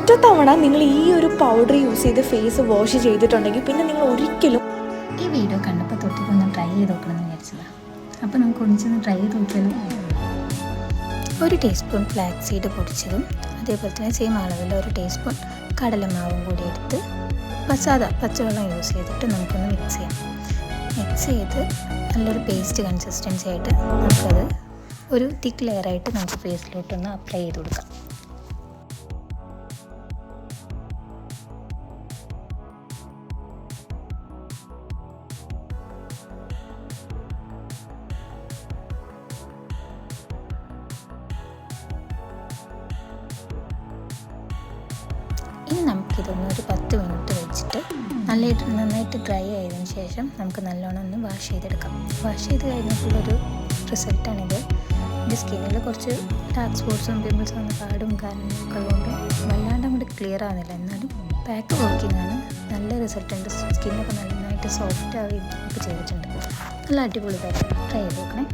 ഒറ്റ തവണ നിങ്ങൾ ഈ ഒരു പൗഡർ യൂസ് ചെയ്ത് ഫേസ് വാഷ് ചെയ്തിട്ടുണ്ടെങ്കിൽ പിന്നെ നിങ്ങൾ ഒരിക്കലും ഈ വീഡിയോ കണ്ടപ്പോൾ തൊട്ടിട്ടൊന്ന് ട്രൈ ചെയ്ത് നോക്കണമെന്ന് വിചാരിച്ചതാണ്. അപ്പോൾ നമുക്ക് ഒന്നിച്ചൊന്ന് ട്രൈ ചെയ്ത് നോക്കിയാലോ. 1 ടീസ്പൂൺ ഫ്ലാക്സ് സീഡ് പൊടിച്ചതും അതേപോലെ തന്നെ സെയിം അളവിൽ 1 ടീസ്പൂൺ കടലമാവും കൂടി എടുത്ത് പച്ചവെള്ളം യൂസ് ചെയ്തിട്ട് നമുക്കൊന്ന് മിക്സ് ചെയ്യാം. മിക്സ് ചെയ്ത് നല്ലൊരു പേസ്റ്റ് കൺസിസ്റ്റൻസി ആയിട്ട് നമുക്കത് ഒരു തിക്ക് ലെയറായിട്ട് നമുക്ക് ഫേസിലോട്ടൊന്ന് അപ്ലൈ ചെയ്ത് കൊടുക്കാം. ഇനി നമുക്കിതൊന്ന് ഒരു 10 മിനിറ്റ് വെച്ചിട്ട് നന്നായിട്ട് ഡ്രൈ ആയതിനു ശേഷം നമുക്ക് നല്ലോണം ഒന്ന് വാഷ് ചെയ്തെടുക്കാം. വാഷ് ചെയ്ത് കഴിഞ്ഞിട്ടുള്ളൊരു റിസൾട്ടാണിത്. എൻ്റെ സ്കിന്നിൽ കുറച്ച് ഡാർക്ക് സ്പോട്ട്സും പിമ്പിൾസും വന്ന പാടും കാര്യങ്ങളൊക്കെ ഉള്ളതുകൊണ്ട് വല്ലാണ്ട് അങ്ങോട്ട് ക്ലിയർ ആകുന്നില്ല. എന്നാലും പാക്ക് വർക്കിംഗ് ആണ്, നല്ല റിസൾട്ട് ഉണ്ട്. സ്കിന്നൊക്കെ നന്നായിട്ട് സോഫ്റ്റ് ആവുകയും ഒക്കെ ചെയ്തിട്ടുണ്ട്. നല്ല അടിപൊളി പാക്ക്, ട്രൈ ചെയ്ത് നോക്കണേ.